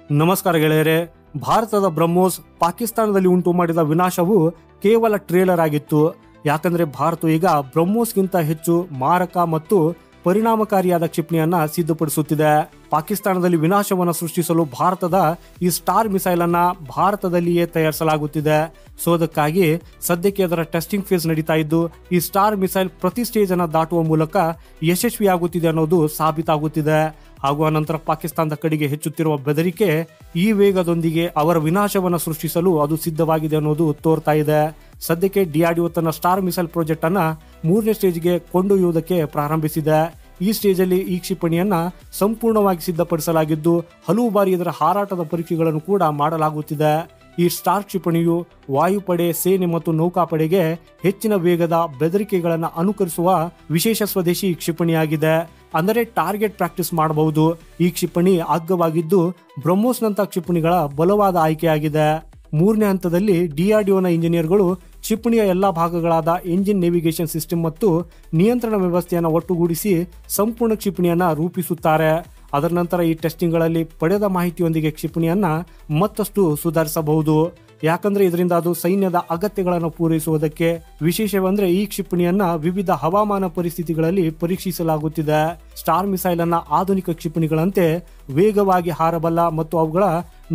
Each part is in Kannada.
ನಮಸ್ಕಾರ ಗೆಳೆಯರೆ. ಭಾರತದ ಬ್ರಹ್ಮೋಸ್ ಪಾಕಿಸ್ತಾನದಲ್ಲಿ ಉಂಟು ಮಾಡಿದ ವಿನಾಶವು ಕೇವಲ ಟ್ರೇಲರ್ ಆಗಿತ್ತು. ಯಾಕಂದ್ರೆ ಭಾರತ ಈಗ ಬ್ರಹ್ಮೋಸ್ಗಿಂತ ಹೆಚ್ಚು ಮಾರಕ ಮತ್ತು ಪರಿಣಾಮಕಾರಿಯಾದ ಕ್ಷಿಪಣಿಯನ್ನ ಸಿದ್ಧಪಡಿಸುತ್ತಿದೆ. ಪಾಕಿಸ್ತಾನದಲ್ಲಿ ವಿನಾಶವನ್ನು ಸೃಷ್ಟಿಸಲು ಭಾರತದ ಈ ಸ್ಟಾರ್ ಮಿಸೈಲ್ ಅನ್ನ ಭಾರತದಲ್ಲಿಯೇ ತಯಾರಿಸಲಾಗುತ್ತಿದೆ. ಸೊ ಅದಕ್ಕಾಗಿ ಸದ್ಯಕ್ಕೆ ಅದರ ಟೆಸ್ಟಿಂಗ್ ಫೇಸ್ ನಡೀತಾ ಇದ್ದು, ಈ ಸ್ಟಾರ್ ಮಿಸೈಲ್ ಪ್ರತಿ ಸ್ಟೇಜ್ ಅನ್ನ ದಾಟುವ ಮೂಲಕ ಯಶಸ್ವಿಯಾಗುತ್ತಿದೆ ಅನ್ನೋದು ಸಾಬೀತಾಗುತ್ತಿದೆ. ಹಾಗೂ ಅನಂತರ ಪಾಕಿಸ್ತಾನದ ಕಡೆಗೆ ಹೆಚ್ಚುತ್ತಿರುವ ಬೆದರಿಕೆ ಈ ವೇಗದೊಂದಿಗೆ ಅವರ ವಿನಾಶವನ್ನು ಸೃಷ್ಟಿಸಲು ಅದು ಸಿದ್ಧವಾಗಿದೆ ಅನ್ನೋದು ತೋರ್ತಾ ಇದೆ. ಸದ್ಯಕ್ಕೆ ಡಿಆರ್ಡಿಒ ತನ್ನ ಸ್ಟಾರ್ ಮಿಸೈಲ್ ಪ್ರಾಜೆಕ್ಟ್ ಅನ್ನ 3ನೇ ಸ್ಟೇಜ್ಗೆ ಕೊಂಡೊಯ್ಯುವುದಕ್ಕೆ ಪ್ರಾರಂಭಿಸಿದೆ. ಈ ಸ್ಟೇಜ್ ಅಲ್ಲಿ ಈ ಕ್ಷಿಪಣಿಯನ್ನ ಸಂಪೂರ್ಣವಾಗಿ ಸಿದ್ಧಪಡಿಸಲಾಗಿದ್ದು, ಹಲವು ಬಾರಿ ಇದರ ಹಾರಾಟದ ಪರೀಕ್ಷೆಗಳನ್ನು ಕೂಡ ಮಾಡಲಾಗುತ್ತಿದೆ. ಈ ಸ್ಟಾರ್ ಕ್ಷಿಪಣಿಯು ವಾಯುಪಡೆ, ಸೇನೆ ಮತ್ತು ನೌಕಾಪಡೆಗೆ ಹೆಚ್ಚಿನ ವೇಗದ ಬೆದರಿಕೆಗಳನ್ನು ಅನುಕರಿಸುವ ವಿಶೇಷ ಸ್ವದೇಶಿ ಕ್ಷಿಪಣಿಯಾಗಿದೆ. ಅಂದರೆ ಟಾರ್ಗೆಟ್ ಪ್ರಾಕ್ಟೀಸ್ ಮಾಡಬಹುದು. ಈ ಕ್ಷಿಪಣಿ ಅಗ್ಗವಾಗಿದ್ದು ಬ್ರಹ್ಮೋಸ್ನಂತ ಕ್ಷಿಪಣಿಗಳ ಬಲವಾದ ಆಯ್ಕೆಯಾಗಿದೆ. 3ನೇ ಹಂತದಲ್ಲಿ ಡಿಆರ್ಡಿಒನ ಇಂಜಿನಿಯರ್ಗಳು ಕ್ಷಿಪಣಿಯ ಎಲ್ಲಾ ಭಾಗಗಳಾದ ಎಂಜಿನ್, ನೇವಿಗೇಷನ್ ಸಿಸ್ಟಮ್ ಮತ್ತು ನಿಯಂತ್ರಣ ವ್ಯವಸ್ಥೆಯನ್ನು ಒಟ್ಟುಗೂಡಿಸಿ ಸಂಪೂರ್ಣ ಕ್ಷಿಪಣಿಯನ್ನ ರೂಪಿಸುತ್ತಾರೆ. ಅದರ ನಂತರ ಈ ಟೆಸ್ಟಿಂಗ್ಗಳಲ್ಲಿ ಪಡೆದ ಮಾಹಿತಿಯೊಂದಿಗೆ ಕ್ಷಿಪಣಿಯನ್ನ ಮತ್ತಷ್ಟು ಸುಧಾರಿಸಬಹುದು. ಯಾಕಂದ್ರೆ ಇದರಿಂದ ಅದು ಸೈನ್ಯದ ಅಗತ್ಯಗಳನ್ನು ಪೂರೈಸುವುದಕ್ಕೆ, ವಿಶೇಷವೆಂದ್ರೆ ಈ ಕ್ಷಿಪಣಿಯನ್ನ ವಿವಿಧ ಹವಾಮಾನ ಪರಿಸ್ಥಿತಿಗಳಲ್ಲಿ ಪರೀಕ್ಷಿಸಲಾಗುತ್ತಿದೆ. ಸ್ಟಾರ್ ಮಿಸೈಲ್ ಅನ್ನ ಆಧುನಿಕ ಕ್ಷಿಪಣಿಗಳಂತೆ ವೇಗವಾಗಿ ಹಾರಬಲ್ಲ ಮತ್ತು ಅವುಗಳ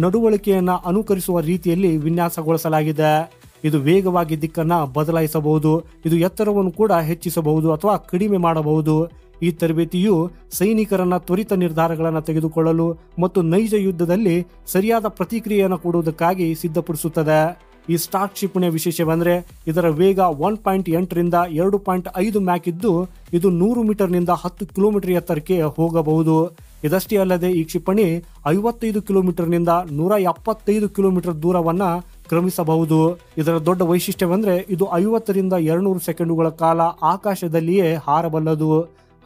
ನಡವಳಿಕೆಯನ್ನ ಅನುಕರಿಸುವ ರೀತಿಯಲ್ಲಿ ವಿನ್ಯಾಸಗೊಳಿಸಲಾಗಿದೆ. ಇದು ವೇಗವಾಗಿ ದಿಕ್ಕನ್ನ ಬದಲಾಯಿಸಬಹುದು. ಇದು ಎತ್ತರವನ್ನು ಕೂಡ ಹೆಚ್ಚಿಸಬಹುದು ಅಥವಾ ಕಡಿಮೆ ಮಾಡಬಹುದು. ಈ ತರಬೇತಿಯು ಸೈನಿಕರನ್ನ ತ್ವರಿತ ನಿರ್ಧಾರಗಳನ್ನು ತೆಗೆದುಕೊಳ್ಳಲು ಮತ್ತು ನೈಜ ಯುದ್ಧದಲ್ಲಿ ಸರಿಯಾದ ಪ್ರತಿಕ್ರಿಯೆಯನ್ನು ಕೊಡುವುದಕ್ಕಾಗಿ ಸಿದ್ಧಪಡಿಸುತ್ತದೆ. ಈ ಸ್ಟಾರ್ ಕ್ಷಿಪಣಿಯ ವಿಶೇಷವೆಂದರೆ ಇದರ ವೇಗ 1.8 ರಿಂದ 2.5 ಮ್ಯಾಕ್ ಇದ್ದು, ಇದು 100 ಮೀಟರ್ನಿಂದ 10 ಕಿಲೋಮೀಟರ್ ಎತ್ತರಕ್ಕೆ ಹೋಗಬಹುದು. ಇದಷ್ಟೇ ಅಲ್ಲದೆ ಈ ಕ್ಷಿಪಣಿ 55 ಕಿಲೋಮೀಟರ್ನಿಂದ 175 ಕಿಲೋಮೀಟರ್ ದೂರವನ್ನ ಕ್ರಮಿಸಬಹುದು. ಇದರ ದೊಡ್ಡ ವೈಶಿಷ್ಟ್ಯವೆಂದರೆ ಇದು 50 ರಿಂದ 200 ಸೆಕೆಂಡುಗಳ ಕಾಲ ಆಕಾಶದಲ್ಲಿಯೇ ಹಾರಬಲ್ಲದು.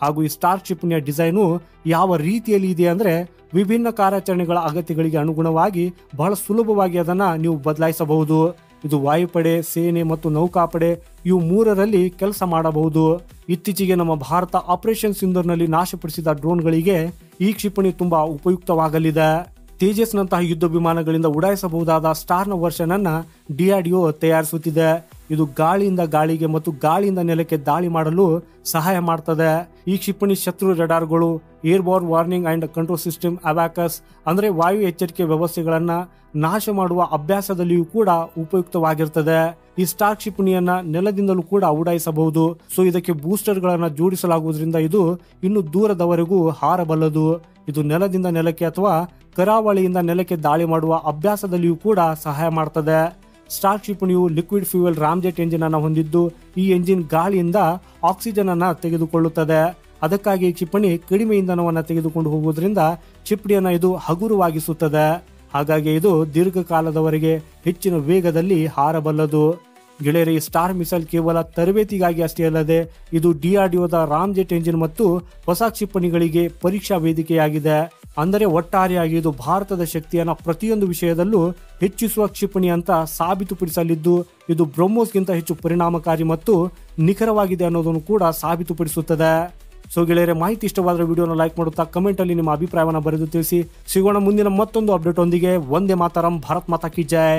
ಹಾಗೂ ಈ ಸ್ಟಾರ್ ಕ್ಷಿಪಣಿಯ ಡಿಸೈನು ಯಾವ ರೀತಿಯಲ್ಲಿ ಇದೆ ಅಂದ್ರೆ, ವಿಭಿನ್ನ ಕಾರ್ಯಾಚರಣೆಗಳ ಅಗತ್ಯಗಳಿಗೆ ಅನುಗುಣವಾಗಿ ಬಹಳ ಸುಲಭವಾಗಿ ಅದನ್ನ ನೀವು ಬದಲಾಯಿಸಬಹುದು. ಇದು ವಾಯುಪಡೆ, ಸೇನೆ ಮತ್ತು ನೌಕಾಪಡೆ ಇವು 3ರಲ್ಲಿ ಕೆಲಸ ಮಾಡಬಹುದು. ಇತ್ತೀಚೆಗೆ ನಮ್ಮ ಭಾರತ ಆಪರೇಷನ್ ಸಿಂಧೂರ್ನಲ್ಲಿ ನಾಶಪಡಿಸಿದ ಡ್ರೋನ್ಗಳಿಗೆ ಈ ಕ್ಷಿಪಣಿ ತುಂಬಾ ಉಪಯುಕ್ತವಾಗಲಿದೆ. ತೇಜಸ್ನಂತಹ ಯುದ್ಧ ವಿಮಾನಗಳಿಂದ ಉಡಾಯಿಸಬಹುದಾದ ಸ್ಟಾರ್ನ ವರ್ಷನ್ ಅನ್ನ ಡಿಆರ್ಡಿಒ ತಯಾರಿಸುತ್ತಿದೆ. ಇದು ಗಾಳಿಯಿಂದ ಗಾಳಿಗೆ ಮತ್ತು ಗಾಳಿಯಿಂದ ನೆಲಕ್ಕೆ ದಾಳಿ ಮಾಡಲು ಸಹಾಯ ಮಾಡ್ತದೆ. ಈ ಕ್ಷಿಪಣಿ ಶತ್ರು ರೆಡಾರ್ಗಳು, airborne warning and control system, AWACS ಅಂದ್ರೆ ವಾಯು ಎಚ್ಚರಿಕೆ ವ್ಯವಸ್ಥೆಗಳನ್ನ ನಾಶ ಮಾಡುವ ಅಭ್ಯಾಸದಲ್ಲಿಯೂ ಕೂಡ ಉಪಯುಕ್ತವಾಗಿರ್ತದೆ. ಈ ಸ್ಟಾರ್ ಕ್ಷಿಪಣಿಯನ್ನ ನೆಲದಿಂದಲೂ ಕೂಡ ಉಡಾಯಿಸಬಹುದು. ಸೊ ಇದಕ್ಕೆ ಬೂಸ್ಟರ್ ಗಳನ್ನ ಜೋಡಿಸಲಾಗುವುದರಿಂದ ಇದು ಇನ್ನು ದೂರದವರೆಗೂ ಹಾರಬಲ್ಲದು. ಇದು ನೆಲದಿಂದ ನೆಲಕ್ಕೆ ಅಥವಾ ಕರಾವಳಿಯಿಂದ ನೆಲಕ್ಕೆ ದಾಳಿ ಮಾಡುವ ಅಭ್ಯಾಸದಲ್ಲಿಯೂ ಕೂಡ ಸಹಾಯ ಮಾಡ್ತದೆ. ಸ್ಟಾರ್ ಕ್ಷಿಪಣಿಯು ಲಿಕ್ವಿಡ್ ಫ್ಯೂಯಲ್ ರಾಮ್ಜೆಟ್ ಎಂಜಿನ್ ಅನ್ನು ಹೊಂದಿದ್ದು, ಈ ಎಂಜಿನ್ ಗಾಳಿಯಿಂದ ಆಕ್ಸಿಜನ್ ಅನ್ನ ತೆಗೆದುಕೊಳ್ಳುತ್ತದೆ. ಅದಕ್ಕಾಗಿ ಈ ಕ್ಷಿಪಣಿ ಕಡಿಮೆ ಇಂಧನವನ್ನು ತೆಗೆದುಕೊಂಡು ಹೋಗುವುದರಿಂದ ಕ್ಷಿಪಣಿಯನ್ನ ಇದು ಹಗುರವಾಗಿಸುತ್ತದೆ. ಹಾಗಾಗಿ ಇದು ದೀರ್ಘಕಾಲದವರೆಗೆ ಹೆಚ್ಚಿನ ವೇಗದಲ್ಲಿ ಹಾರಬಲ್ಲದು. ಗೆಳೆಯರೆ, ಈ ಸ್ಟಾರ್ ಮಿಸೈಲ್ ಕೇವಲ ತರಬೇತಿಗಾಗಿ ಅಷ್ಟೇ ಅಲ್ಲದೆ ಇದು ಡಿಆರ್ಡಿಒದ ರಾಮ್ಜೆಟ್ ಎಂಜಿನ್ ಮತ್ತು ಹೊಸ ಕ್ಷಿಪಣಿಗಳಿಗೆ ಪರೀಕ್ಷಾ ವೇದಿಕೆಯಾಗಿದೆ. ಅಂದರೆ ಒಟ್ಟಾರೆಯಾಗಿ ಇದು ಭಾರತದ ಶಕ್ತಿಯನ್ನ ಪ್ರತಿಯೊಂದು ವಿಷಯದಲ್ಲೂ ಹೆಚ್ಚಿಸುವ ಕ್ಷಿಪಣಿ ಅಂತ ಸಾಬೀತುಪಡಿಸಲಿದ್ದು, ಇದು ಬ್ರಹ್ಮೋಸ್ಗಿಂತ ಹೆಚ್ಚು ಪರಿಣಾಮಕಾರಿ ಮತ್ತು ನಿಖರವಾಗಿದೆ ಅನ್ನೋದನ್ನು ಕೂಡ ಸಾಬೀತುಪಡಿಸುತ್ತದೆ. ಸೊ ಗೆಳೆಯರೆ, ಮಾಹಿತಿ ಇಷ್ಟವಾದರೆ ವಿಡಿಯೋನ ಲೈಕ್ ಮಾಡುತ್ತಾ ಕಮೆಂಟ್ ಅಲ್ಲಿ ನಿಮ್ಮ ಅಭಿಪ್ರಾಯವನ್ನು ಬರೆದು ತಿಳಿಸಿ. ಸಿಗೋಣ ಮುಂದಿನ ಮತ್ತೊಂದು ಅಪ್ಡೇಟ್ ಒಂದಿಗೆ. ವಂದೇ ಮಾತರಂ. ಭಾರತ್ ಮಾತಾ ಕಿ ಜೈ.